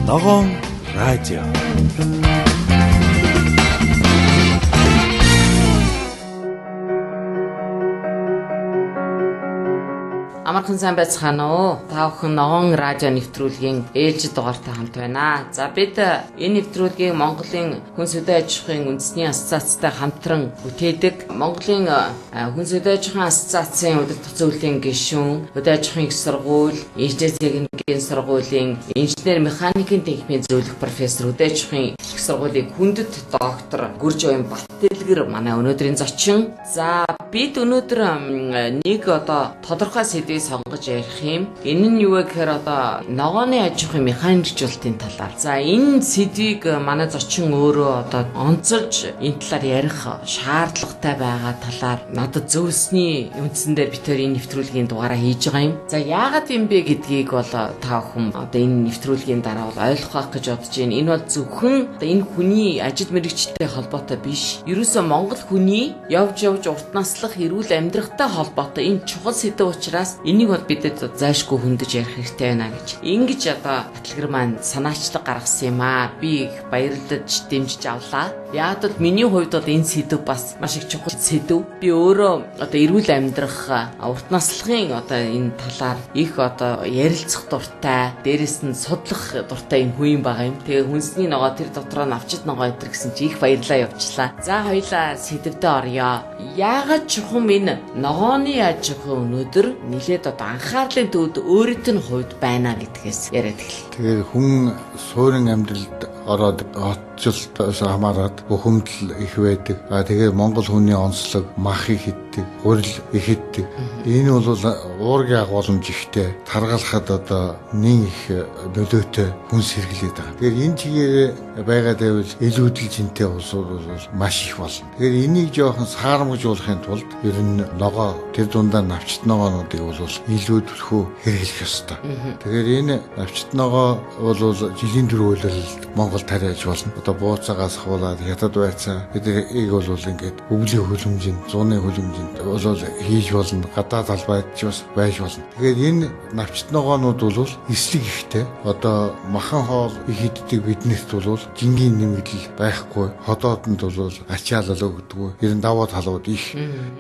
Ногоон радио. Амархан сайн байцгаана уу? Та бүхэн Ногоон радио нэвтрүүлгийн ээлжид дугаартай хамт байна. За бид энэ нэвтрүүлгийг Монголын Хүнс хөдөө аж ахуйн үндэсний ассоциацтай хамтран бүтээдэг. Монголын Хүнс хөдөө аж ахуйн ассоциацийн удирдах зөвлөлийн гишүүн, хөдөө аж ахуйн их сургууль, инженер техникийн сургуулийн инженер механикийн техникийн зөвлөх профессор, хөдөө аж ахуйн их сургуулийн хүндэт доктор Гүржин Баттэлгэр манай өнөөдрийн зочин. За бид өнөөдөр нэг тодорхой сэдвийг сонгож ярих юм. Энэ нь юу вэ гэхээр ногооны аж ахуйн механикчлалтын талаар. За энэ сэдвийг манай зочин өөрөө онцолж энэ талаар ярих шаардлагатай байгаа талаар надад зөвлөсний үндсэн дээр бид энэ нэвтрүүлгийн дугаараа хийж байгаа юм. За яагаад юм бэ гэдгийг бол та бүхэн энэ нэвтрүүлгийн дараа бол ойлгох гэж бодож байна. Энэ бол зөвхөн энэ хүний ажил мэргэжтэй холбоотой биш. Ерөөсөө Монгол хүний явж урт наслах эрүүл амьдрахтай холбоотой энэ чухал сэдв учраас энийг бол бидэд зайлшгүй хөндөж ярих хэрэгтэй байна гэж. Ингэж Баталгэр маань санаачлаг гаргасан юм аа. Би их баярлаж дэмжиж авлаа. Яг л миний хувьд бол энэ сэдв бас маш их чухал сэдв. Би өөрөө эрүүл амьдрах урт наслахын энэ талаар их ярилцах дуртай, дээрэс нь судлах дуртай юм хүн байгаа юм. Тэгээ хүнсний ногоо тэр дотроо навчит ногоо өдр гэсэн чи их баярлаа явуулчлаа. За хоёлаа сэдвдээ орё. Яагаад чухам энэ ногооны аж ахуй өнөөдөр нилээд анхаарлын төвд өөрийнх нь хувьд байна гэдгээс яриад эхэллээ. Тэгэхээр хүн суурин амьдралд ороод хотчлолтоос хамаарат бухимдал их байдаг. Тэгээ Монгол хүний онцлог мах их иддэг, гурил их иддэг. Энэ бол уургийн агуулмж ихтэй. Таргалахад нэн их нөлөөтэй хүнс хэрэглээд байгаа. Тэгэхээр энэ чигээр байгаа байвал илүүдэл жинтэй улсууд бол маш их болно. Тэгэхээр энийг жоохон саарамжуулахын тулд ер нь ногоо тэр дундаа навчит ногоонуудыг бол илүүдэлхүү хэрэглэх ёстой. Тэгэхээр энэ навчит ногоо бол жилийн төрөөлөлд Монгол тариаж болно. Бууцаагаас хавуулаад хятад байцаа эдгийг бол ингээд өвлийн хөлөмжинд, зууны хөлөмжинд бол хийж болно. Гадаад талбайд ч бас байж болно. Тэгэхээр энэ навчит ногоонууд бол эслэг ихтэй. Махан хоол их иддэг биднэрт бол жингийн нэмэгдэл байхгүй. Ходоодонд бол ачаалал өгдөггүй. Ер нь даваа талууд их.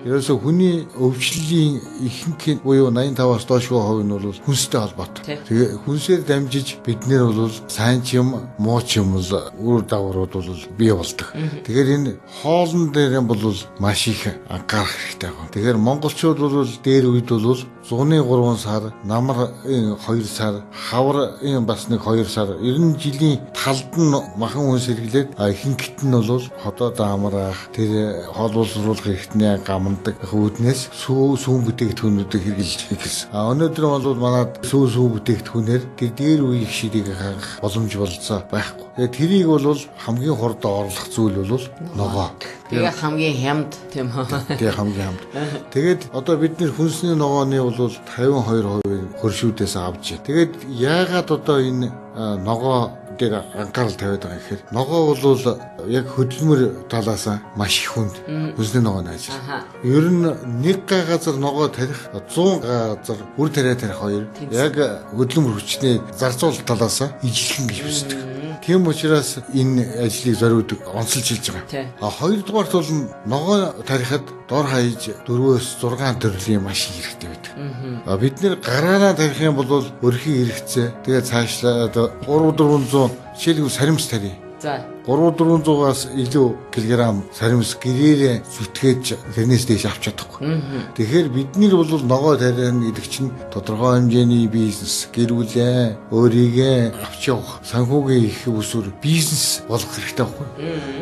Ерөөсө хүний өвчлөлийн ихэнх буюу 85-аас доошгүй хувь нь бол хүнстэй холбоотой. Тэгээ хүнсээр дамжиж бид нэр бол сайн ч юм, муу ч юм бол үр дагаврууд бол бий болдог. Тэгэхээр энэ хоолн дээр бол маш их анхаарах хэрэгтэй байна. Тэгэхээр монголчууд бол дээр үед бол зуны 3 сар, намар 2 сар, хавар бас нэг 2 сар, ер нь жилийн талд нь махан хүнс хэрэглээд ихэнхт нь бол ходоод амраах, тэр хоол боловсруулах эрхтний гамдаг үүднээс сүүн бүтээгдэхүүнүүдийг хэрэглэж гэсэн. Өнөөдөр бол манад сүүн бүтээгдэхүүнээр тэр дээр үеийн ширийг хангах боломж болцоо байхгүй. Тэгээд тэрийг бол хамгийн хурдан орлох зүйл бол ногоо. Тэгээ хамгийн хямд тийм үү? Тэгээ хамгийн хямд. Тэгээд бид нэр хүнсний ногооны бол 52% хөршүүдээс авч байна. Тэгээд яагаад энэ ногоо дээр анхаарал тавиад байгаа гэхээр ногоо бол яг хөдөлмөр талаас маш их хүнд хүнсний ногооны ажил. Ер нь нэг газар ногоо тарих 100 газар үр тариа тарих хоёр яг хөдөлмөр хүчний зарцуул талаас ижилхэн гэж үздэг. Тийм учраас энэ ажлыг зориудаг онцолж хэлж байгаа. Хоёрдугаарт бол ногоо тарихад дор хаяж 4-6 төрлийн машин хэрэгтэй байдаг. Бид нэр гараараа тарих юм бол өрхийн хэрэгцээ. Тэгээд цаашлаад 3-400 жишээлбэл саримс тарих. За 3-400-аас илүү килограмм саримс гэрээрээ зүтгэж тэрнээс дээш авч чадахгүй. Тэгэхээр бидний бол ногоо тариана гэдэг чинь тодорхой хэмжээний бизнес, гэр бүлээ, өөрийгөө авч явах, санхүүгийн их усүр бизнес болох хэрэгтэй байхгүй.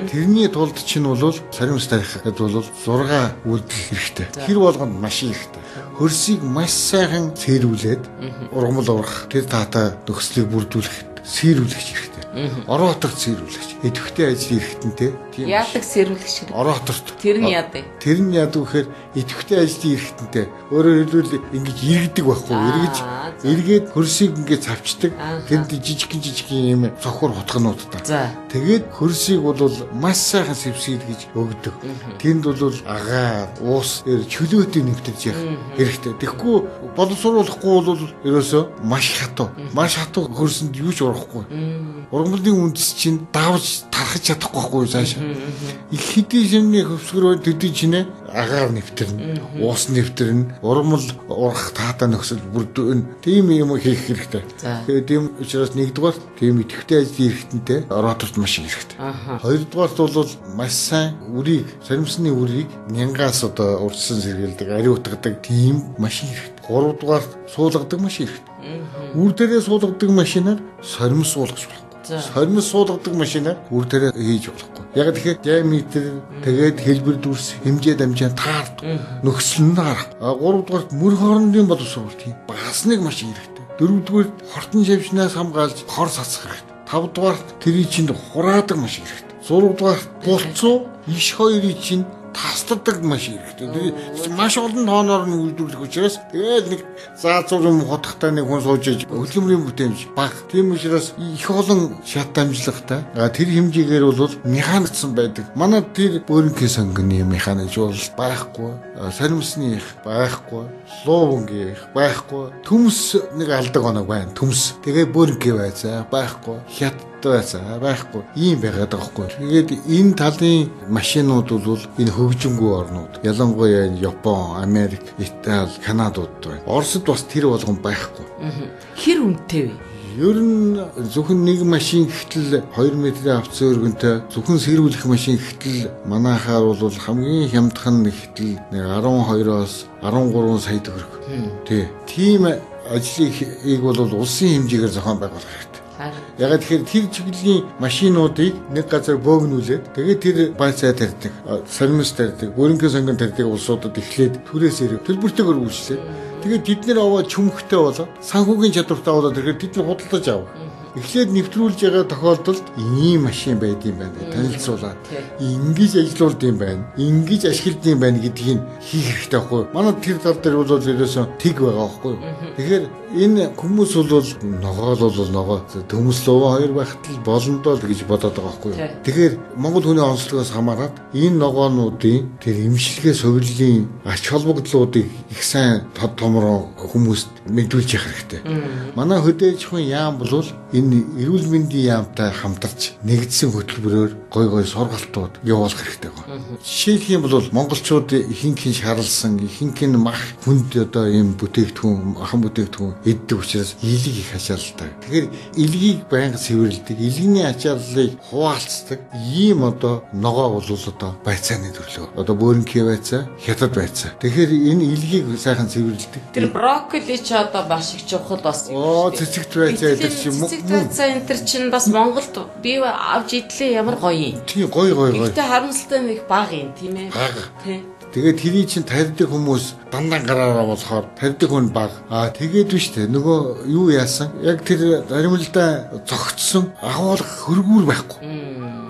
Тэрний тулд чинь бол саримс тарих гэдэг бол 6 үйлдэл хэрэгтэй. Тэр болгонд машин хэрэгтэй. Хөрсийг маш сайхан сэрүүлээд ургамал ургах, тэр таатай нөхцөлийг бүрдүүлэх, сэрүүлэх хэрэгтэй. Ороотогт сэрүүлэгч. Идэвхтэй ажлын эрхтэнтэй. Яадаг сэрүүлэгч. Ороотогт. Тэр нь яадаг. Тэр нь яадаг гэхээр идэвхтэй ажлын эрхтэнтэй. Өөрөөр хэлбэл ингэж иргэдэг байхгүй. Эргээд хөрсийг ингэж цавчдаг. Тэнд жижиг юм цохор хутгнуудтай. Тэгээд хөрсийг бол маш сайхан сэвсэлгэж өгдөг. Тэнд бол агаар, уус, чөлөөтэй нэвтэрж явах хэрэгтэй. Тэгэхгүй боловсруулахгүй бол ерөөсөө маш хатуу. Маш хатуу хөрсөнд юу ч ургахгүй. Ургамлын үндэс чинь давж тархаж чадахгүй байхгүй цаашаа. Их хэдийн шинэ хөвсгөрөө төдий чинээ агаар нэвтэрнэ, уус нэвтэрнэ, ургамл ургах таатай нөхцөл бүрдүүн. Тийм юм хийх хэрэгтэй. Тэгээд тийм учраас нэгдүгээр тийм идэвхтэй ажлын эрхтэнтэй роторт машин хэрэгтэй. Хоёрдугаарт бол маш сайн үрийг, саримсны үрийг нянгаас одоо урдсан сэргийлдэг, ари утгадаг тийм машин хэрэгтэй. Гуравдугаарт суулгадаг машин хэрэгтэй. Үр дээрээ суулгадаг машинаар саримс суулгаж болохгүй. Саримс суулгадаг машинаар үр дээрээ хийж болохгүй. Яг тэгэхээр диаметр тэгээд хэлбэр дүрс хэмжээ дамжаа таард нөхцөл нь харах. Гуравдугаарт мөр хоорондын боловсрол тийм бас нэг машин хэрэгтэй. Дөрөвдүгээрт хортон шавьчнаас хамгаалж хор сацах хэрэгтэй. Тавдугаарт тэрий чинь хураадаг машин хэрэгтэй. Зургдугаарт булцуу иш хоёрыг чинь тасладаг машин хэрэгтэй. Маш олон тооноор нь үйлдвэрлэх учраас тэгээд нэг заазуур юм хотхтой нэг хүн сууж иж хөдөлмөрийн бүтээмж баг. Тийм учраас их олон шат дамжлагтай. Тэр хэмжээгээр бол механикцсан байдаг. Манай тэр бөөрөнгийн сонгоны механикч бол байхгүй. Саримсны их байхгүй. Луувнгийн их байхгүй. Төмс нэг алдаг оног байна. Төмс. Тэгээ бөөрөнгийн байцаа байхгүй. Хят байхгүй ийм байгаад байгаа хгүй. Тэгээд энэ талын машинууд бол энэ хөгжингүй орнууд ялангуяа Япон, Америк, Итали, Канадууд байна. Оросд бас тэр болгон байхгүй. Хэр үнэтэй вэ? Ер нь зөвхөн нэг машин гэтэл 2 метрийн авцсан өргөнтэй зөвхөн сэрүүлэх машин гэтэл манайхаар бол хамгийн хямдхан гэтэл 12-оос 13 сая төгрөг. Тийм ажлыг бол улсын хэмжээгээр зохион байгуулах хэрэгтэй. Ягаад тэгэхээр тэр чиглэлийн машинуудыг нэг газар бөөгнүүлээд тэгээд тэр байцаа тарьдаг, саримс тарьдаг, бөөрөнгийн сонгон тарьдаг улсуудад эхлээд түрээс ирэх төлбөртэйгээр үйлчлээ. Тэгээд бид нэр аваад чүмхтэй болоод санхүүгийн чадвартай болоод тэгэхээр бид нар худалдаж авах. Эхлээд нэвтрүүлж байгаа тохиолдолд ийм машин байд юм байна танилцуулаад ингэж ажиллаулд юм байна, ингэж ашиглад юм байна гэдгийг хийх хэрэгтэй байхгүй. Манай тэр тал дээр бол ерөөсөн тэг байгаа байхгүй. Тэгэхээр энэ хүмүүс бол ногоо төмслөө хоёр байхад л боломдоо л гэж бодоод байгаа байхгүй. Тэгэхээр Монгол хүний онцлогоос хамаарат энэ ногоонуудын тэр эмчилгээ сувирлын ач холбогдлуудыг их сайн тод томроо хүмүүст мэдүүлж явах хэрэгтэй. Манай хөдөөж хүн яам бол энэ эрүүл мэндийн яамтай хамтарч нэгдсэн хөтөлбөрөөр гой сургалтууд явуулах хэрэгтэй байна. Жишээлх юм бол монголчууд ихэнх нь шаарлсан, ихэнх нь мах хүнд одоо ийм бүтээгдэхүүн, ахан бүтээгдэхүүн иддэг учраас илэг их ачааллаа. Тэгэхээр илгийг байнга цэвэрлэдэг, илгэний ачааллыг хуваалцдаг ийм одоо ногоо бол одоо байцааны төрлөө. Одоо бөөрөнгийн байцаа, хятад байцаа. Тэгэхээр энэ илгийг сайхан цэвэрлэдэг. Тэр брокколи ч одоо маш их чухал бас юм. Цэцэгт байцаа гэдэг чинь байцаа энэ төр чинь бас Монголд би авч идлээ ямар гоё юм. Тийм гоё. Гэхдээ харамсалтай нэг бага юм тийм ээ. Тийм. Тэгээд тэрий чинь тарьдаг хүмүүс дандаа гараараа болохоор тарьдаг хүн баг. Тэгээд биш үү нөгөө юу яасан? Яг тэр заримлдаа зогтсон агуулга хөргүүр байхгүй.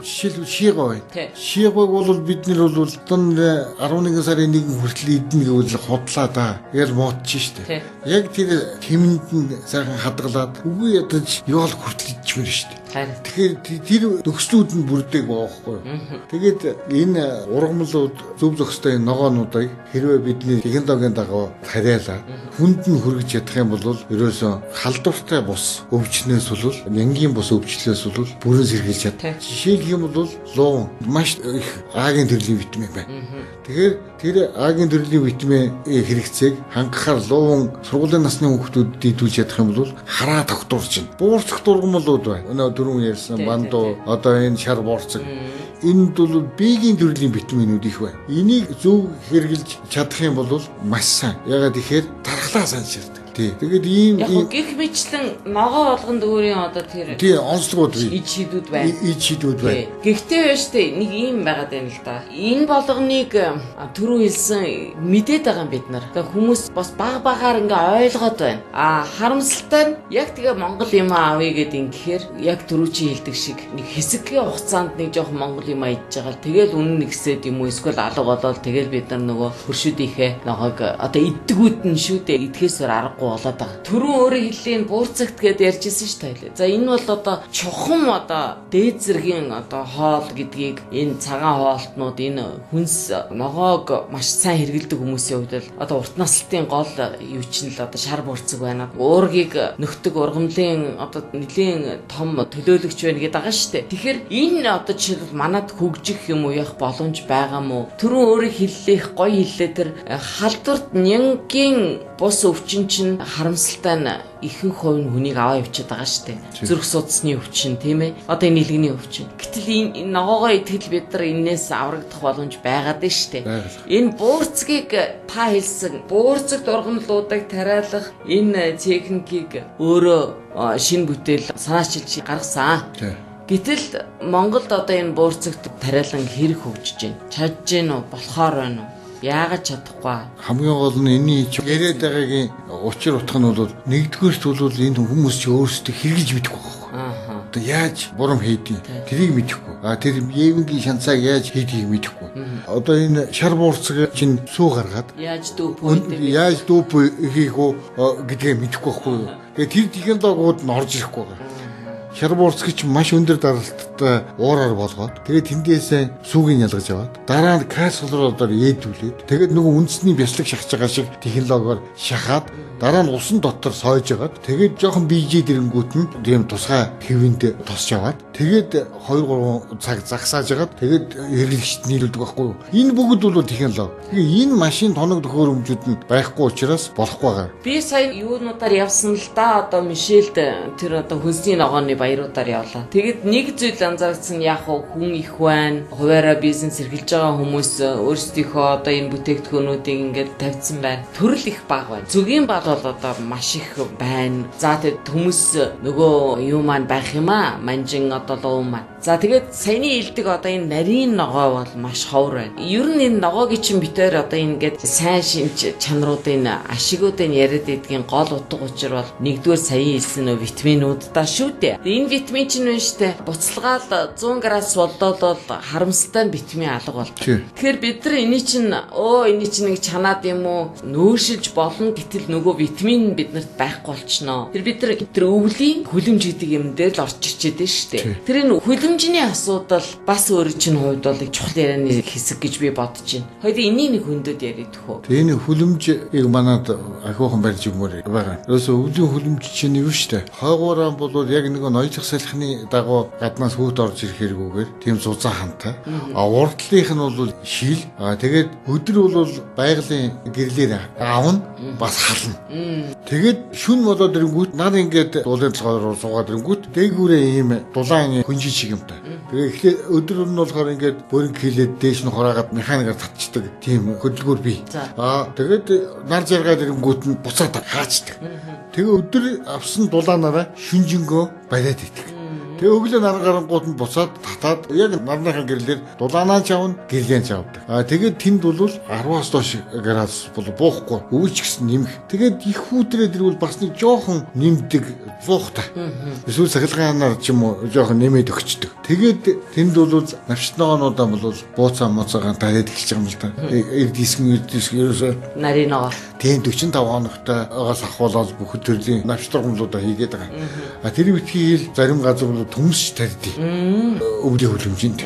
Жишээлбэл шигаа байна. Шигааг бол бид нар бол 11 сарын 1 хүртэл идэнэ гэвэл худлаа да. Яг муудчих штэ. Яг тэр хэмэнд нь сайхан хадгалаад үгүй ядаж ёол хүртэл идчихвэр штэ. Тэгэхээр тэр нөхцлүүд нь бүрдэг байхгүй. Тэгээд энэ ургамлууд зөв зохистой ногоонуудыг хэрвээ бидний технологийн дагуу тариалаа хүнд нь хүргэж чадах юм бол ерөөсөө халдвартай бус өвчнөөс бол нянгийн бус өвчлөөс бол бүрэн сэргийлж чаддаг. Жишээлх юм бол луун маш их Агийн төрлийн витамин байна. Тэгэхээр тэр Агийн төрлийн витамин хэрэгцээг хангахаар луун сургуулийн насны хүүхдүүдэд дийдүүлж чадах юм бол хараа тогтворч байна. Буурцах дургамлууд байна. Дөрөв ярьсан бандуу одоо энэ шар буурцаг энд бол биеийн төрлийн витаминууд их байна. Энийг зөв хэрэгжилж чадах юм бол маш сайн. Ягаад гэхээр дархлаа санчирдаг. Тэгээд ийм гих мэтлэн ногоо болгонд өөрийн одоо тэр онцлогуд иж шийдүүд байна. Гэхдээ байна шүү дээ. Нэг ийм байгаад байна л да. Энэ болгоныг түрүү хэлсэн мэдээд байгаа юм бид нар. Тэгээд хүмүүс бас багаар ингээ ойлгоод байна. Харамсалтай нь яг тэгээ Монгол юм авъя гэд ингэхээр яг түрүү чи хэлдэг шиг нэг хэсгийн хугацаанд нэг жоох Монгол юм идж байгаа. Тэгэл үнэн нэгсээд юм уу эсвэл алга болоод тэгэл бид нар нөгөө хөршүүдийнхээ ногоог одоо иддгүүд нь шүү дээ. Идэхээсээр аргагүй болоод байгаа. Түрүүн өөрөө хэллийн буурцагт гэдээ ярьжсэн шүү дээ. За энэ бол одоо чухам одоо дээд зэргийн одоо хоол гэдгийг энэ цагаан хоолтнууд энэ хүнс ногоог маш сайн хэрэглэдэг хүмүүсийн хувьд л одоо урт наслтын гол юу чинь л одоо шар буурцаг байна. Уургийг нөхдөг ургамлын одоо нэлийн том төлөөлөгч байна гэдэг байгаа шүү дээ. Тэгэхээр энэ одоо жишээлбэл манад хөгжих юм уу явах боломж байгаа мó? Түрүүн өөрөө хэллээх гоё хэллээ тэр халдварт нянгийн бус өвчин чинь харамсалтай нь ихэнх хувь нь хүнийг аваа явчихад байгаа шүү дээ. Зүрх судасны өвчин тийм ээ. Одоо энэ нэлгэний өвчин. Гэтэл энэ ногоогоо идэхэд бид нар энээс аврагдах боломж байгаад нь шүү дээ. Энэ буурцгийг та хэлсэн буурцаг дургамлуудыг тариалах энэ техникийг өөрөө шинэ бүтээл санаачилж гаргасан. Гэтэл Монголд одоо энэ буурцагт тариалан хэрэг хөгжиж байна. Чадж гин үү? Болохоор байна уу? Яагаад чадахгүй? Хамгийн гол нь энэний яриад байгаагийн учир утга нь бол нэгдүгээрт бол энэ хүмүүс ч өөрсдөө хэрэгжилж мэдэхгүй байхгүй. Одоо яаж бурам хийдгийг тэрийг мэдэхгүй. Тэр евенгийн шанцааг яаж хийдгийг мэдэхгүй. Одоо энэ шар буурцаг чинь сүү гаргаад яаж дүүп хийх үү гэдгээ мэдэхгүй байхгүй. Тэгээ тэр технологиуд нь орж ирэхгүй. Шар буурцагч маш өндөр даралттай уураар болгоод тэгээд тэндээсээ сүүгийг ялгаж аваад дараа нь капсулуудаар ээдүүлээд тэгээд нөгөө үндэсний бяцлаг шахаж байгаа шиг технологиор шахаад дараа нь усан дотор сойж агаад тэгээд жоохон бийжээ дэрэнгүүт нь тийм тусгай хэвэнд тосч аваад тэгээд 2-3 цаг загсааж агаад тэгээд хэрэглэгчд нийлүүлдэг байхгүй юу? Энэ бүгд бол технологи. Тэгээ энэ машин тоног төхөөрөмжүүд нь байхгүй учраас болохгүй байгаа. Би сая юунуудаар явсан л да одоо Мишельд тэр одоо хүнсний ногооны баяруудаар явлаа. Тэгэд нэг зүйл анзаарсан яг хүн их байна. Хуваараа бизнес эрхэлж байгаа хүмүүс өөрсдийнхөө одоо энэ бүтээгдэхүүнүүдийг ингээд тавьсан байна. Төрөл их бага байна. Зүгийн бал бол одоо маш их байна. За тэгэд хүмүүс нөгөө юу маань байх юм аа? Манжин одоо луу маань. За тэгээд саяны хэлдэг одоо энэ нарийн ногоо бол маш ховор байна. Ер нь энэ ногоогийн чинь битээр одоо ингээд сайн шинж чанаруудын ашигуудыг яриад идгийн гол утга учир бол нэгдүгээр сая хэлсэн нөө витаминууд та шүү дээ. Энэ витамин чинь байна штэ. Буцалгаал 100 градус болдоод бол харамсалтай витамин алга болдог. Тэгэхээр бид нар эний чинь эний чинь нэг чанаад юм уу нөөшилж болно гэтэл нөгөө витамин биднэрт байхгүй болчихноо. Тэр бид нар өвлийн хүлэмж гэдэг юм дээр л орж ирчээд байна штэ. Тэр энэ хүлэмжний асуудал бас өөр чинь хувьд бол чухал ярианы хэсэг гэж би бодож байна. Хоёул энийг нэг хөндөд яриад өгөө. Энэ хүлэмжийг манад ахиухан барьж өгмөр байгаа. Ерөөсөө өвлийн хүлэмж чинь юу штэ. Хойгуураа бол яг нэг ноёлох салхины дагуу гаднаас хүүт орж ирэх хэрэгүүгээр тийм зузаан хантай. Урдлынх нь бол шил. Тэгээд өдөр бол байгалийн гэрлээр аавна бас хална. Тэгээд шүн болоод ирэнгүүт нар ингээд дуулын толгойроо суугаад ирэнгүүт дээгүүрээ ийм дулаан хүнжин шиг юмтай. Тэгээд өдөр нь болохоор ингээд бөрөнг хилээд дээш нь хораагаад механикаар татчихдаг тийм хөдөлгүүр бий. Тэгээд нар жаргаад ирэнгүүт нь буцаад хаачдаг. Тэгээ өдөр авсан дулаанаараа шүнжингөө бариад идэх. Тэгээ өглөө нар гарангууд нь буцаад татаад яг нарныхаа гэрлэр дулаанаа чавна, гэрлэн чавдаг. Тэгээд тэнд бол 10-аас доош градус бол буухгүй, өвч гэсэн нэмэх. Тэгээд их хүүтрээд ирвэл бас нэг жоохон нэмдэг зуухтай. Эсвэл сахилгаанаар ч юм уу жоохон нэмээд өгчдөг. Тэгээд тэнд бол навчтнооноодаа бол бууцаа моцоогаа тараад эхэлж байгаа юм л да. Эрдисгэн ерөөсөө нарийн ногоо. Тийм 45 хоногтой агаас ахуулаад бүх төрлийн навчтургамлуудаа хийгээд байгаа. Тэр битгий зарим газар бол төмсч тарьдیں۔ Өвлийн хүлэмжинд.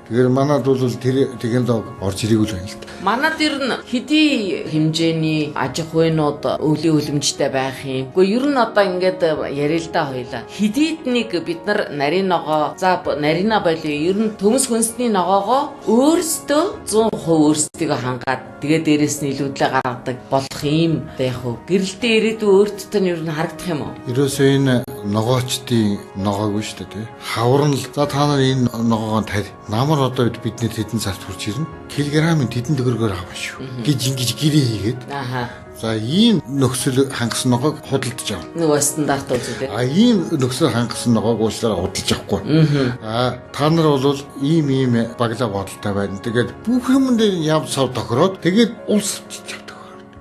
Тэгэхээр манад бол тэр технологи орж ирээгүй байна л да. Манад ер нь хэдий хэмжээний аж ахуйнууд өвлийн хүлэмжтэй байх юм. Гэхдээ ер нь одоо ингээд яриа л да хоёлаа. Хэдийд нэг бид нар нарийн ногоо нарийнаа болоо ер нь төмс хүнсний ногоогоо өөрсдөө 100% өөрсдийгөө хангаад тэгээ дээрээс нь илүүдлээ гаргадаг болох юм да яг хөө. Гэрэлтэй ирээдүй өөртөө нь ер нь харагдах юм уу? Ерөөсөө энэ ногоочдын ногоогүй шүү дээ. Хавран л за та нар энэ ногоогоо тарь. Намар одоо бидний тэдэн царт хүрч ирнэ. Килограмын тэдэн төгрөгөөр авах шүү. Ингэж гэрээ хийгээд. За ийм нөхцөл хангасан ногоог худалдаж авна. Нөгөө стандарт үзүүлээ. Ийм нөхцөл хангасан ногоог уучлаарай худалдаж авахгүй. Та нар бол ийм баглаа бодолтой байна. Тэгээд бүх юм дээр яв сав тохироод тэгээд улс авдаг.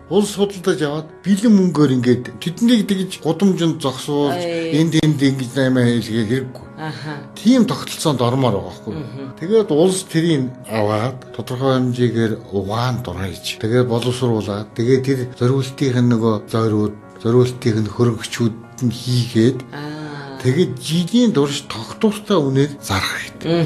Улс худалдаж аваад бэлэн мөнгөөр ингээд тэднийг тэгж гудамжинд зогсуулж энд ингэж наймаа хэлгээ хэрэггүй. Тийм тогтолцоонд ормоор байгаа байхгүй. Тэгээд улс тэрийг аваад тодорхой хэмжээгээр угаан дурайж тэгээд боловсруулаад тэгээд тэр зориултын нөгөө зориуд зориултыг нь хөргөчүүд нь хийгээд тэгээд жилийн дурш тогтвортой үнээр зарах хэрэгтэй.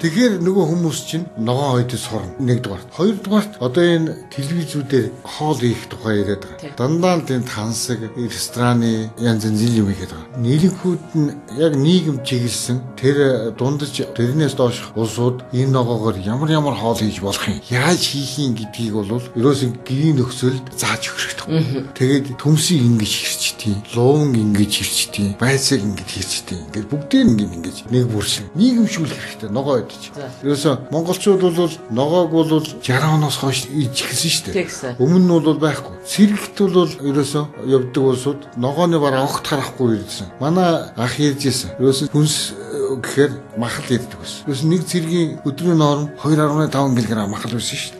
Тэгэхээр нөгөө хүмүүс чинь ногоон хойдод сурна. Нэгдүгээр. Хоёрдугаарт одоо энэ телевизүүдээр хоол хийх тухай яриад байгаа. Дандаа л энэ тансаг, рестораны янз янзын юм хийгээд байгаа. Нийлэнхүүд нь яг нийгэм чиглэсэн тэр дундаж тэрнээс доош улсууд энэ ногоогоор ямар хоол хийж болох юм, яаж хийх юм гэдгийг бол ерөөсөө гэрийн нөхцөлд зааж өгөх хэрэгтэй. Тэгээд төмсийг ингэж хэрчдیں۔ Луун ингэж хэрчдیں۔ Байцааг ингэж хийчтэй. Ингээд бүгдээ ингэж нэг бүрсэн. Нийгэмшүүлэх хэрэгтэй ногоо идэж. Ерөөсөө монголчууд бол ногоог бол 60 оноос хойш ижихсэн шүү дээ. Өмнө нь бол байхгүй. Цэрэгт бол ерөөсөө явдаг улсууд ногооны бараа огт харахгүй ирсэн. Манай ах ярьжсэн. Ерөөсөө хүнс гэхээр махал ирдэг байсан. Ерөөсөө нэг цэргийн өдрийн норм 2.5 кг махал байсан шүү дээ.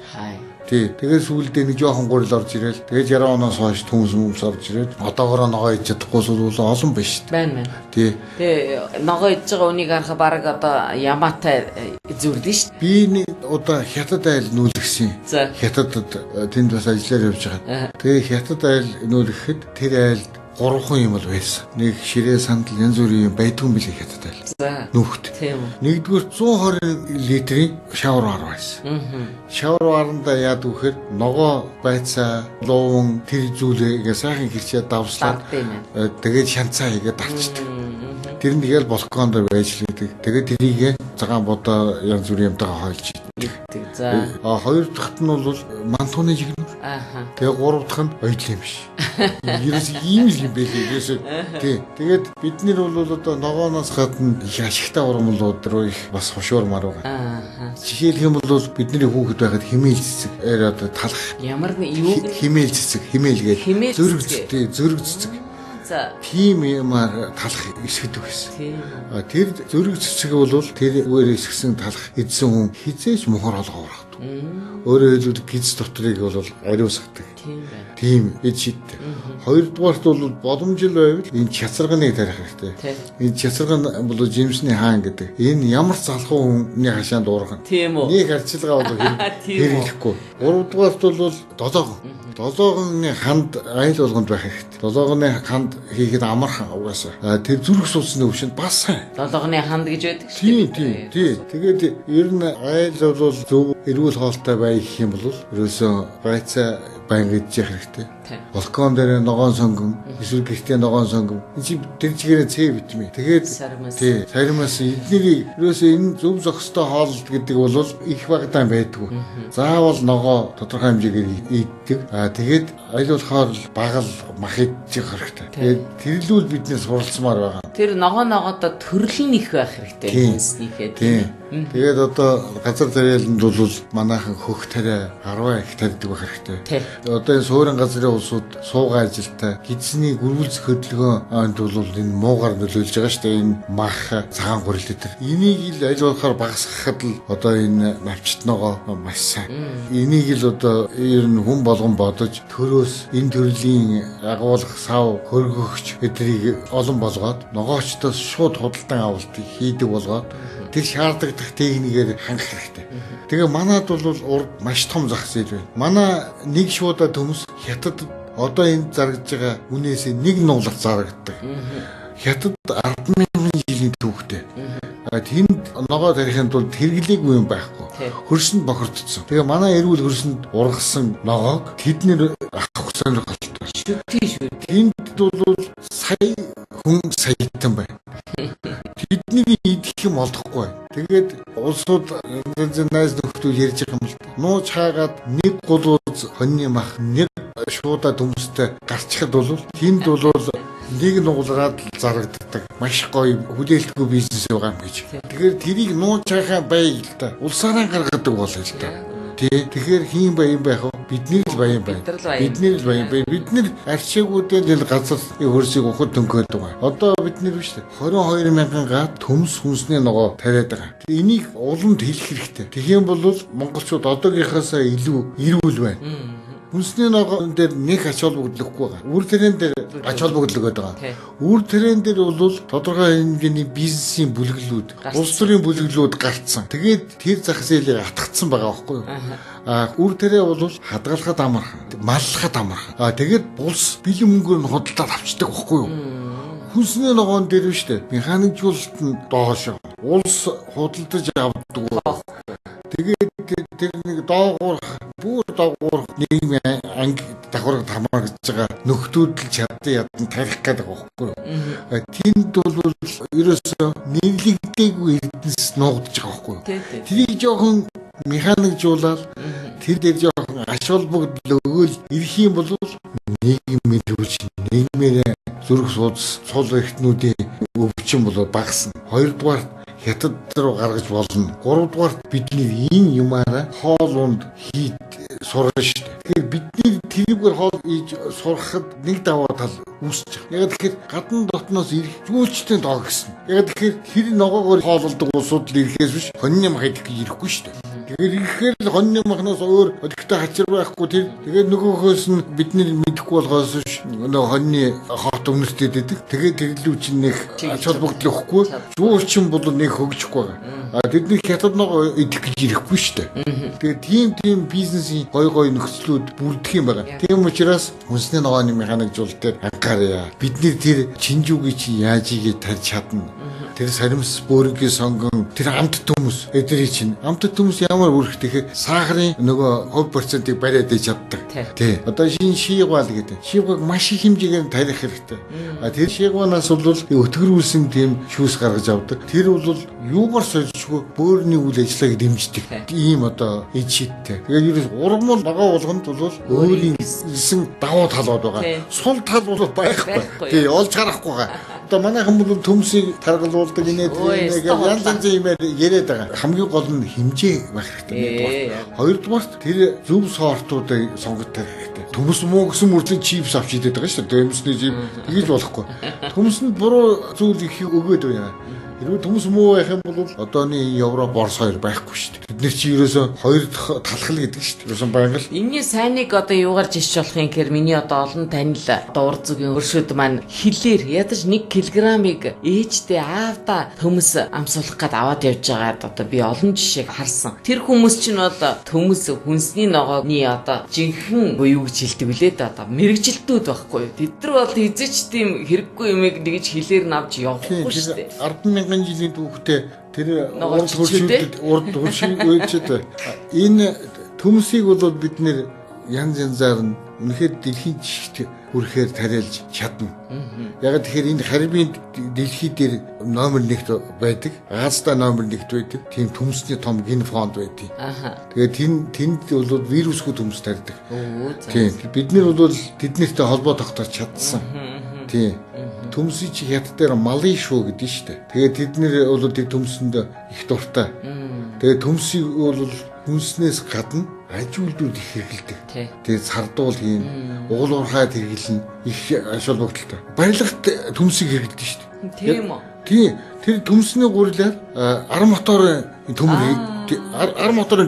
Тэгээд сүүлдээ нэг жоохон гурил орж ирэл. Тэгээд 60 оноос хойш төмс орж ирээд одоогоор ногоо иж чадахгүй бол олон биш шүү дээ. Байна. Тэгээ ногоо иж байгаа үнийг харах бараг одоо ямаатай зүрдэн шүү дээ. Би нэг удаа хятад айл нүүлгсэн. Хятадд тэнд бас ажиллаар явж байгаа. Тэгээ хятад айл нүүлгэхэд тэр айлд 3 юм бол байсан. Нэг ширээ сандал янз бүрийн байдгүй билээ хятад айл. Нүхт. Нэгдүгээр 120 литрийн шавар вар байсан. Шавар варанда яад вөхөр ногоо байцаа, луун тэр зүйлээ сайхан хэрчээ давслаад тэгээд шанцаа хийгээд авчдаг. Тэр нь тэгэл балконд байж лээдэг. Тэгээд тэрийг цагаан бодоо янз бүрийн юмтайгаа хойлж идэг. Хоёр дахьт нь бол мантууны жигнэр. Тэгээ гурав дахь нь ойдлын биш. Ерөөс ийм л юм байлээ. Ерөөсөө тэгээд бид нэр бол одоо ногооноос гадна их ашигтай ургамлууд руу их бас хошуурмаар байгаа. Жишээлх юм бол бидний хүүхэд байхад химээл цэцэг одоо талах. Ямар нэг юу химээл цэцэг химээлгээд зөрөг цэцэг. Тийм юмар талах эсгэдэг байсан. Тэр зөрөг цэцэг бол тэр үгээр эсгсэн талах эдсэн хүн хизээч мухар олгоо урах. Өөрөөр хэлбэл гиз дотрыг бол ариусгадаг. Тийм эд шидтэй. Хоёрдугаарт бол боломжтой байвал энэ чацарганыг тарих хэрэгтэй. Энэ чацарган бол жимсний хаан гэдэг. Энэ ямар залхуу хүний хашаанд уурах. Нэг арчилгаа бол хэрэглэхгүй. Гуравдугаарт бол долоогон. Долоогоны ханд айл болгонд байх хэрэгтэй. Долоогоны ханд хийхэд амархан угаасаа. Тэр зүрх судасны өвшөнд бас сайн. Долоогоны ханд гэж байдаг шүү дээ. Тийм. Тэгээд ер нь айл бол зөв эрүүл хоолтой байх юм бол ерөөсөө байцаа баян идэх хэрэгтэй. Балкон дээр ногоон сонгон, эсвэл гэртээ ногоон сонгон. Энэ чи тэр чигээрээ С витамин. Тэгээд саримас эднийг ерөөсөө энэ зөв зохистой хоол гэдэг бол их багтаан байдгүй. Заавал ногоо тодорхой хэмжээгээр иддэг. Тэгээд айлуулахаар багал мах идэх хэрэгтэй. Тэгээд тэрлүүл биднээс суралцмаар байгаа. Тэр ногооноо төрөл нь их байх хэрэгтэй хүнснийхээ тийм. Тэгээд одоо газар тариаланд бол манайхан хөх тариа 10 гектардаг байх хэрэгтэй. Одоо энэ суурин газрын улсууд суугаа ажилтай гидсний гөрвөлзөх хөдөлгөөнд бол энэ муугар нөлөөлж байгаа шүү дээ. Энэ мах цагаан гурил дээр. Энийг л аль болохоор багасгахад л одоо энэ навчтногоо маш сайн. Энийг л одоо ер нь хүн болгон бодож төрөөс энэ төрлийн агуулгах сав хөргөгч эдрийг олон болгоод ногоочдоос шууд худалдан авалтыг хийдэг болгоод тэр шаардлагатай техникээр хангах хэрэгтэй. Тэгээ манад бол урд маш том зах зээл байна. Манай нэг шуудаа төмс хятад одоо энэ зарагдж байгаа үнээсээ нэг нуулах зарагддаг. Хятад 10,000 жилийн түүхтэй. Тэнд ногоо тарихын тулд хэрэглээгүй юм байхгүй. Хөрсөнд бохирдсон. Тэгээ манай эрүүл хөрсөнд ургасан ногоог тэднэр авах сонирхолтой. Тэнд бол сая хүн саятан байна. Тэднийг идэх юм олдохгүй. Тэгээд улсууд найз нөхдөд ярьж байгаа юм л да. Нууж хаагаад нэг гулууз хоньны мах нэг шуудаа төмстэй гарчихад бол тэнд бол нэг нуулгаад зарагддаг. Маш гоё хүлээлтгүй бизнес байгаа юм гэж. Тэгэхээр тэрийг нууж хахаа бай л да. Улсаараа гаргадаг бол л да. Тэгэхээр хин баян байх уу? Бидний л баян байна. Бидний л баян байна. Бид нэр арчаагуудад энэ газар хөрсийг ухад төнхөөд байгаа. Одоо бид нэр биш үү? 22,000 гад төмс хүнсний ногоо тариад байгаа. Энийг уламд хэлэх хэрэгтэй. Тэгэх юм бол монголчууд одоогийнхаасаа илүү эрүүл байна. Хүнсний ногоон дээр нэг ач холбогдлохгүй байгаа. Үр тариан дээр ач холбогдлого байгаа. Үр тариан дээр бол тодорхой хэмжээний бизнесийн бүлэглүүд, улс төрийн бүлэглүүд гарцсан. Тэгээд тэр зах зээлийг атгацсан байгаа байхгүй юу? Үр тариа бол хадгалахад амархан, маллахад амархан. Тэгээд булс бэлэн мөнгөөр нь худалдаад авчдаг байхгүй юу? Хүнсний ногоон дээр биш үү? Механикжуулалт нь доош. Улс худалдаж авдаг. Тэгээд тэр нэг бүр доогуур нийгмийн анги давхаргад хамаарч байгаа нөхдүүд л чадсан ядан тарих гэдэг байхгүй юу? Тэнд бол ерөөсөө нэрлэгдээгүй эрдэнэс нуугдж байгаа байхгүй юу? Тэрийг жоохон механикжуулаад тэр дээр жоохон аш холбогдол өгөөл ирэх юм бол нийгэм мэдүүлж нийгмээр зүрх сул эрхтнүүдийн өвчин бол багасна. Хоёрдугаар хятад руу гаргаж болно. Гуравдугаар бидний энэ юмараа хоол унд хийд сурна шүү дээ. Тэгэхээр бидний тэрүүгээр хоол ийж сурахад нэг даваа тал үүсэж байгаа. Яг тэгэхээр гадна дотноос ирэх зүйлчтэй доо гэсэн. Яг тэгэхээр тэр ногоогоор хоололдог улсууд л ирэхээс биш хоньны мах идэх гэж ирэхгүй шүү дээ. Тэгэхээр ирэхээр л хоньны махнаас өөр өдөртөө хачир байхгүй тэр тэгээд нөгөөхөөс нь бидний мэдэхгүй болгоос биш нөгөө хоньны хот өмнөстэй дэдэг. Тэгээд тэрлүү чинь нэг ач холбогдлохгүй зүүрчин бол нэг хөгжихгүй байгаа. Тэдний хятад ногоо идэх гэж ирэхгүй шүү дээ. Тэгээд тийм бизнесийн гой нөхцлүүд бүрдэх юм байна. Тийм учраас хүнсний ногооны механикжуулалт дээр анхаараа. Бидний тэр чинжүүгийн чи яаж ийгээ тарьж чадна. Тэр саримс бөөрийн сонгон тэр амт төмс эдрий чинь амт төмс ямар үрхтэйх сахарын нөгөө 2%-ийг бариад иж чаддаг. Тий. Одоо шинэ шийгвал гэдэг. Шийгваг маш их хэмжээгээр тарих хэрэгтэй. Тэр шийгванаас бол өтгөрүүлсэн тийм шүүс гаргаж авдаг. Тэр бол юугаар сольжгүй бөөрийн үйл ажиллагааг дэмждэг. Ийм одоо эд шийдтэй. Тэгээд ургамал ногоо болгонд бол өөрийн гэсэн давуу талууд байгаа. Сул тал бол байхгүй. Тий, олж харахгүй байгаа. Одоо манайхан бол төмсийг таргалуулдаг инээд янз янзын юм яриад байгаа. Хамгийн гол нь хэмжээ байх хэрэгтэй. Хоёрдугаар тэр зөв сортуудыг сонгож тарих хэрэгтэй. Төмс муу гэсэн мөрлийн чипс авч идээд байгаа шүү дээ. Төмсний чип тэгж болохгүй. Төмсөнд буруу зүйл их өгөөд байна. Хэрвээ төмс муу байх юм бол одооны Европ Орос хоёр байхгүй шүү дээ. Тэднэр чи ерөөсөө хоёр дахь талхал гэдэг шүү дээ. Ерөөсөн байнга л. Энэний сайныг одоо юугаар жишж болох юм гэхээр миний одоо олон танил дуур зүгийн өршөд маань хилээр ядаж 1 кг-ыг ээжтэй аавда төмс амсуулах гээд аваад явж байгаад одоо би олон жишээг харсан. Тэр хүмүүс чинь одоо төмс хүнсний ногооны одоо жинхэнэ буюу гэж хэлдэг үлээ да одоо мэрэгжилтүүд байхгүй. Тэд нар бол эзэж тийм хэрэггүй юмэг нэгж хилээр навж явахгүй шүү дээ. 10,000 жилийн түүхтэй тэр урд хуршиг үйчтэй энэ төмсийг бол бид нэр янз янзаар нь үнэхээр дэлхийн жишгт хүрэхээр тариалж чадна. Яг тэгэхээр энэ харибын дэлхий дээр номер 1-т байдаг. Азда номер 1-т байдаг. Тийм төмсний том генофонд байдаг. Тэгээд тэнд бол вирусгүй төмс тарьдаг. Тийм бид нар бол тэднэртэй холбоо тогтоож чадсан. Тийм төмсөй чи хят дээр малын шүү гэдэг нь шүү дээ. Тэгээд тэд нэр бол тэр төмсөнд их дуртай. Тэгээд төмсийг бол хүнснээс гадна аж үйлдвэрүүд их хэрэгэлдэг. Тэгээд сардуул хийн, угуул уурхайд хэрэглэн их аш холбогдолтой. Барилгад төмсийг хэрэгэлдэг шүү дээ. Тийм үү? Тийм. Тэр төмсний гурилаар ар моторын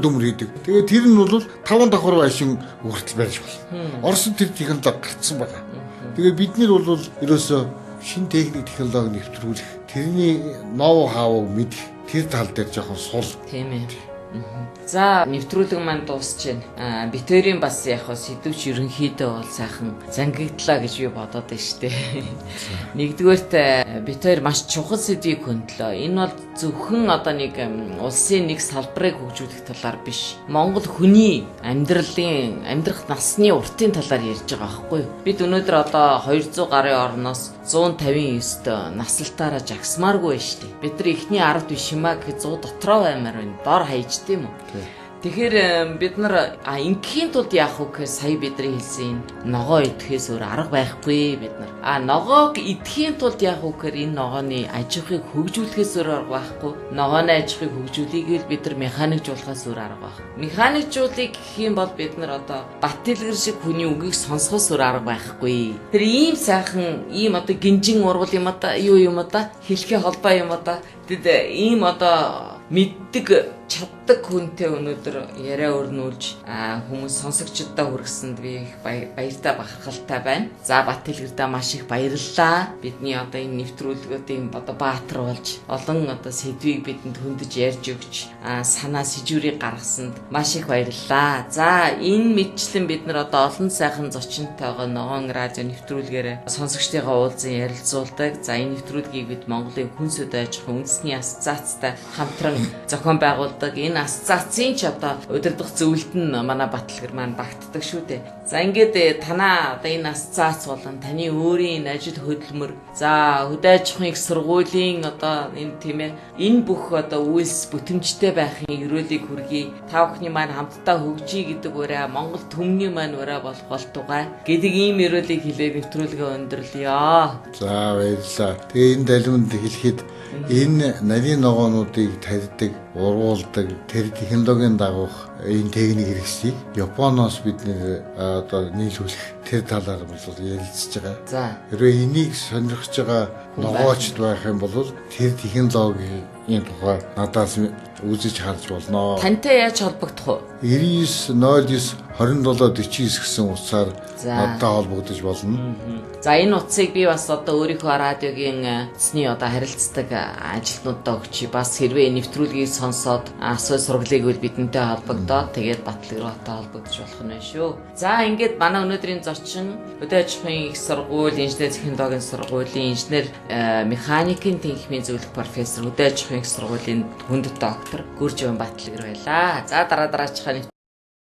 төмөр хийдэг. Тэгээд тэр нь бол 5 давхар машин хүртэл барьж байна. Оросд тэр технологи гарцсан байна. Тэгээд бид нар бол ерөөсөө шинэ техник технологи нэвтрүүлэх тэрний ноу хавыг мэдэх тэр тал дээр жоохон сул. Тийм ээ. За нэвтрүүлэг маань дуусч байна. Битэрийн бас яг сэдвч ерөнхийдөө бол сайхан зангигдлаа гэж би бодоод байна шүү дээ. Нэгдүгээрт битэр маш чухал сэдвийг хөндлөө. Энэ бол зөвхөн одоо нэг улсын нэг салбарыг хөгжүүлэх талаар биш. Монгол хүний амьдрах насны уртын талаар ярьж байгаа байхгүй юу? Бид өнөөдөр одоо 200 гарын орноос 159-т наслалтаараа жагсмааргүй байна шүү дээ. Бид нар эхний 10 биш юм аа гэхэд 100 дотроо баймаар байна. Дор хаяж тийм үү? Тэгэхээр бид нар ингийн тулд яах вэ гэхээр сая бидний хэлсэн ногоо идэхээс өөр арга байхгүй бид нар. Ногоог идэхийн тулд яах вэ гэхээр энэ ногооны аж ахуйг хөгжүүлэхээс өөр арга байхгүй. Ногооны аж ахуйг хөгжүүлэхийг бид нар механикжуулахаас өөр арга байхгүй. Механикжуулыг гэх юм бол бид нар одоо бат дэлгэр шиг хүний үгийг сонсохоос өөр арга байхгүй. Тэр ийм сайхан ийм одоо гинжин урвал юм одоо юу юм одоо хэлхээ холбоо юм одоо тэд ийм одоо мэддэг чаддаг хүнтэй өнөөдөр яриа өрнүүлж хүмүүс сонсогчдод хүргэсэнд би их баяртай бахархалтай байна. За Бат Хэлгэрдээ маш их баярлалаа. Бидний одоо энэ нэвтрүүлгүүдийн одоо баатар болж олон одоо сэдвийг бидэнд хөндөж ярьж өгч санаа сэжүүрийг гаргасанд маш их баярлалаа. За энэ мэдчлэн бид нар одоо олон сайхан зочинтойгоо Ногоон радио нэвтрүүлгээр сонсогчдойгоо уулзсан ярилцуулдаг. За энэ нэвтрүүлгийг бид Монголын хүнс үдэ аж ахуйн үндэсний асоциацтай хамтран зохион байгуулдаг. Энэ асоциацийн ч одоо удирдах зөвлөлт нь манай Бат Хэлгэр маань багтдаг шүү дээ. За ингээд танаа одоо энэ асоциац болон таны өөрийн ажил хөдөлмөр, за хөдөө аж ахуйн их сургуулийн одоо энэ тийм ээ энэ бүх одоо үйлс бүтэмжтэй байхын ерөөлийг хүргэе. Та бүхний маань хамтдаа хөгжиж гэдэг ураа Монгол төмний маань ураа болох болтугай гэдэг ийм ерөөлийг хэлээд нэвтрүүлгээ өндөрлөё. За баярлалаа. Тэгээ энэ далимд хэлэхэд энэ нарийн ногоонуудыг тарьдаг, ургуулдаг, тэр технологийн дагуух энэ техник хэрэгслийг Японоос бид одоо нийлүүлэх тэр талаар бол ярилцж байгаа. За. Хэрвээ энийг сонирхож байгаа ногоочд байх юм бол тэр технологийн тухай надаас үзэж харж болно. Тантай яаж холбогдох вэ? 9909 2749 гэсэн утсаар надтай холбогдож болно. За энэ утсыг би бас одоо өөрийнхөө радиогийн эцсний одоо харилцдаг ажилтнуудаа өгчий. Бас хэрвээ нэвтрүүлгийг сонсоод асуу сургалыг үл бидэнтэй холбогдоод тэгээд Бат Хэлгэртэй холбогдож болох нь байна шүү. За ингээд манай өнөөдрийн зочин хөдөө аж ахуйн их сургууль, инженер технологийн сургуулийн инженер механикийн тэнхимийн зөвлөх профессор, хөдөө аж ахуйн их сургуулийн хүнд доктор Гүрживэн Бат Хэлгэр байлаа. За дараачихаа